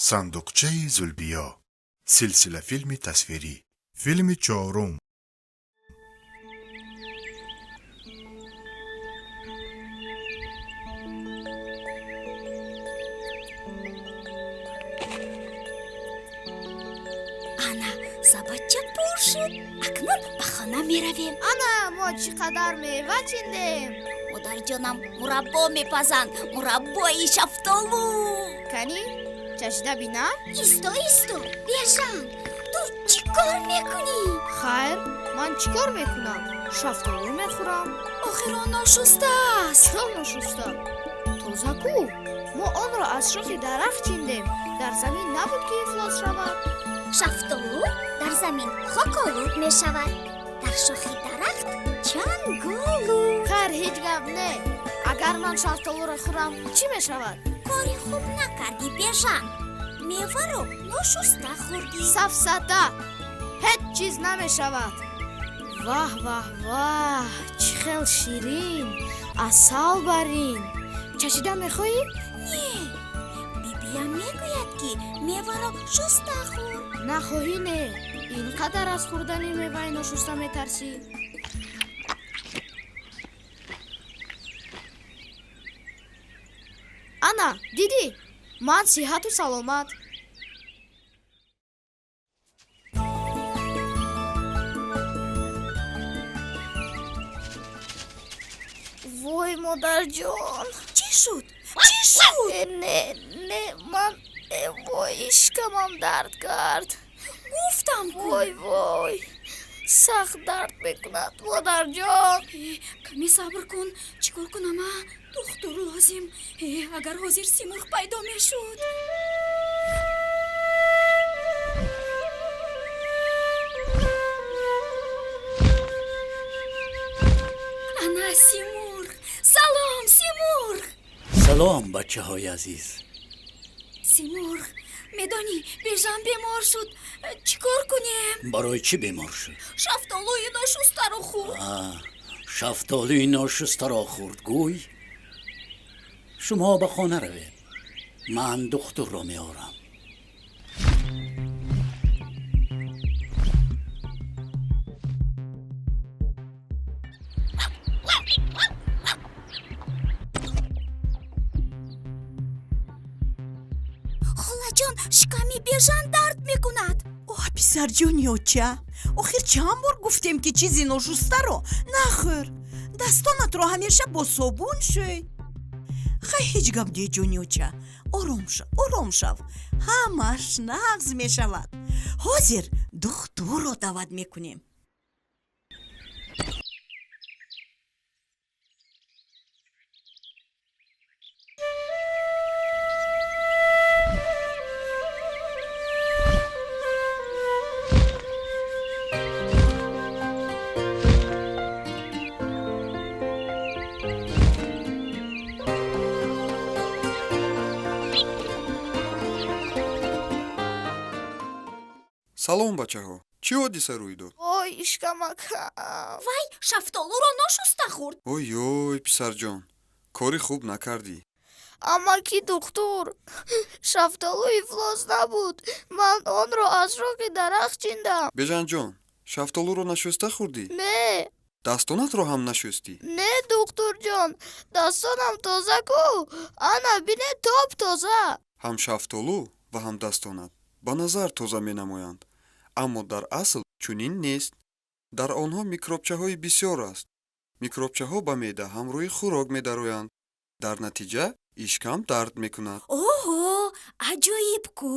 صندوقچه زولبیا، سلسله فیلم تصویری، فیلم چهارم. انا سبچه پر شد. اکنون به خانه می رویم. انا ما چقدر میوه چیندیم. مادر جانم مربا میپزند. مربای شفتالو. کنی؟ چشیده بینم؟ ایستو بیشن. تو چی کار میکنی؟ خیر من چی کار میکنم؟ شفتالو میخورم. آخر آن ناشسته است. چرا نشسته؟ تازه کو؟ ما آن را از شاخ درخت چیندیم. در زمین نبود که افلاس شود. شفتالو در زمین خاک آلود می شود. در شاخ درخت چنگالو. خیر هیچ گپ نه. اگر من شفتالو را خورم چی می شود؟ کاری خوب نکردی بیشن. میوه رو ناشسته خوردی. سفسطه هیچ چیز نمی شود. واه واه واه چه خیلی شیرین. عسل برین. چشیده میخوایی؟ نه بیبیم میگوید که میوه رو شسته خور. نخواهی نه. اینقدر از خوردن میوه ناشسته میترسی؟ انا دیدی؟ من صحت و سلامت. وای مادر جان چی شد؟ نه من وای اشکمم درد کرد. گفتم وای سخت درد میکند مادر جان. کمی صبر کن. چیکار کنم؟ دکتر لازم. اگر حاضر سیمرغ پیدا میشد. انا سیمرغ. سلام سیمرغ. سلام بچه های عزیز. سیمرغ میدانی بیژن بیمار شد. چیکار کنیم؟ برای چی بیمار شد؟ شفتالوی ناشسته رو خورد. شفتالوی ناشسته را خورد گوی؟ شما به خانه روید. من دکتر را میارم. خاله جان شکمی بیژن درد میکند. پسر جان یوچه آخر چند بار گفتیم که چیزی ناشسته رو نخور. دستانت رو همیشه با صابون شوی. خیلی هیچ گپ دی جان یوچه. آرام شو. همش نغز می شود. حاضر دکتر رو دعوت میکنیم. салом бачаҳо, чӣ ҳодиса рӯй дод? وای اشکمکم. вай шафтолуро ношуста хӯрд. ой писарҷон, кори хуб накардӣ. اما کی دکتر؟ شفتالو افلاس نبود. من آن را از شاخ درخت چیندم. беҷанҷон, шафтолуро нашӯста хӯрдӣ? نه дастонатро ҳам нашӯстӣ? نه دکتر جان دستانم تازه کو. انا بینه توب تازه. ҳам шафтолу ва ҳам дастонат ба назар тоза менамоянд, аммо дар асл чунин нест. дар онҳо микробчаҳои бисёр аст. микробчаҳо ба меъда ҳамроҳи хӯрок медароянд. дар натиҷа ишкам дард мекунад. оҳо аҷоиб ку.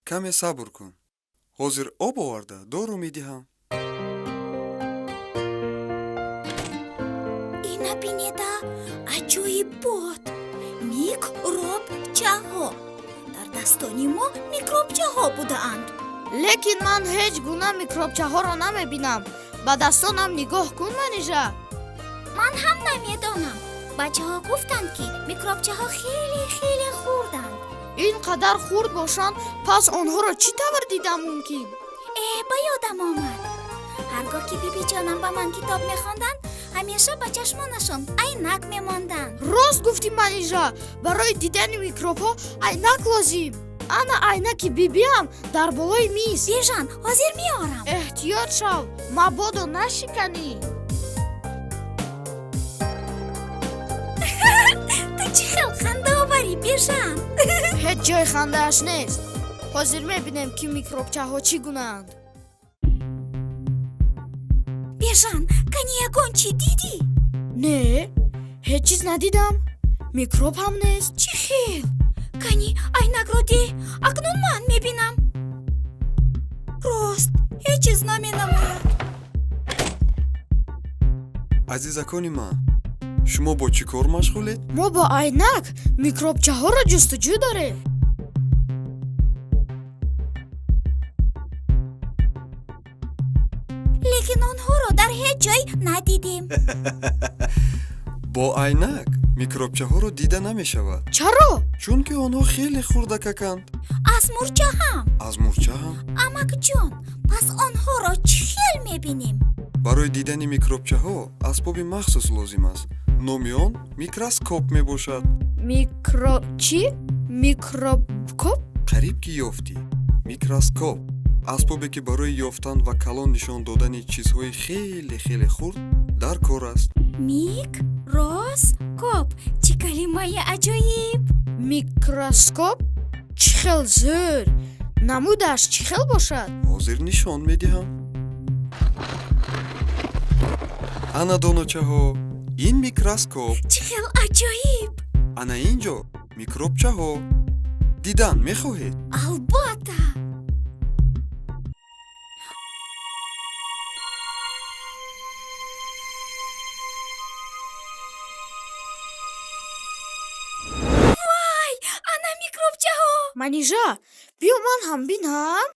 каме сабр кун. ҳозир об оварда дору медиҳам. ина бинеда аҷоиб бод. микробчаҳо. дар дастони мо микробчаҳо будаанд. лекин ман ҳеҷ гуна микробчаҳоро намебинам. ба дастонам нигоҳ кун манижа. ман ҳам намедонам. бачаҳо гуфтанд ки микробчаҳо хеле хурданд. ин қадар хурд бошанд пас онҳоро чӣ тавр дида мумкин? ба ёдам омад. ҳаргоҳ ки бибиҷонам ба ман китоб мехонданд ҳамеша ба чашмонашон айнак мемонданд. рост гуфтӣ манижа. барои дидани микробҳо айнак лозим. ана айнаки бибиам дар болои миз. бежан ҳозир меорам. эҳтиёт шав, мабодо нашиканӣ. ту чӣ хел хандаоварӣ бежан. ҳеҷ ҷои хандааш нест. ҳозир мебинем ки микробчаҳо чӣ гунаанд. бежан кани ягон чӣ дидӣ? не, ҳеҷ чиз надидам. микроб ҳам нест. чӣ хел? кани айнакро деҳ, акнун ман мебинам. рост ҳеҷ чиз наменамояд. азизакони ман, шумо бо чӣ кор машғулед? мо бо айнак микробчаҳоро ҷустуҷӯ дорем. лекин онҳоро дар ҳеҷ ҷой надидем. бо айнак микробчаҳоро дида намешавад, чаро? чунки онҳо хеле хурдакаканд. аз мурча ҳам. аз мурча ҳам. амакҷон, пас онҳоро чӣ хел мебинем? барои дидани микробчаҳо асбоби махсус лозим аст. номи он микроскоп мебошад. Чӣ? Микробкоп? қариб ки ёфтӣ. микроскоп асбобе ки барои ёфтан ва калон нишон додани чизҳои хеле хурд дар кор аст. микроскоп чӣ калимаи аҷоиб. Микроскоп? Чӣ хел зӯр. намудааш чӣ хел бошад? ҳозир нишон медиҳам. ана доночаҳо, ин микроскоп. чӣ хел аҷоиб. ана ин ҷо микробчаҳо. дидан мехоҳед? албатта. вай, ана микробчаҳо. манижа, биё ман ҳам бинам.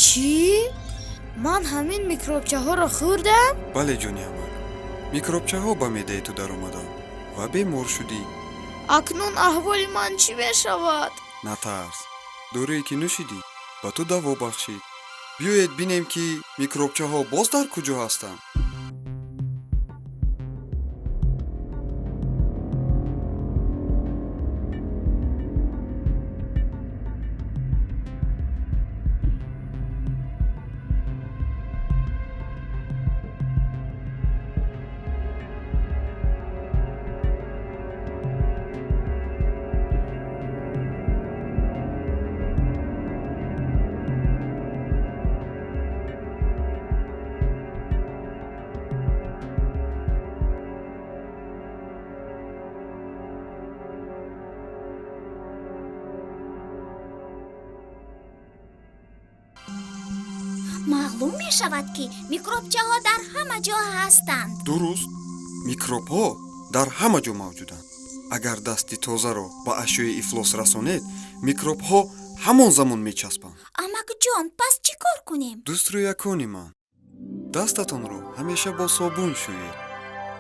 чӣ? ман ҳамин микробчаҳоро хӯрдам? бале ҷони амак, микробчаҳо ба меъдаи ту даромаданд ва бемор шудӣ. акнун аҳволи ман чӣ мешавад? натарс, дорое ки нӯшидӣ ба ту даво бахшид. биёед бинем ки микробчаҳо боз дар куҷо ҳастанд. маълум мешавад ки микробчаҳо дар ҳама ҷо ҳастанд. дуруст, микробҳо дар ҳама ҷо мавҷуданд. агар дасти тозаро ба ашёи ифлос расонед, микробҳо ҳамон замон мечаспанд. амакҷон, пас чӣ кор кунем? дӯстроякони ман, дастатонро ҳамеша бо собун шӯед.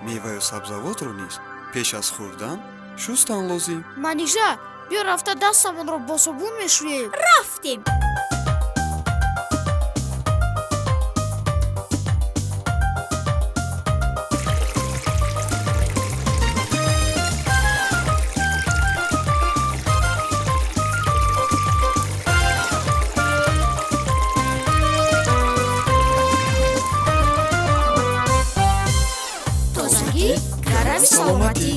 меваю сабзавотро низ пеш аз хӯрдан шустан лозим. манижа, биё рафта дастамонро бо собун мешӯем. рафтем. тозагӣ гарами саломатӣ.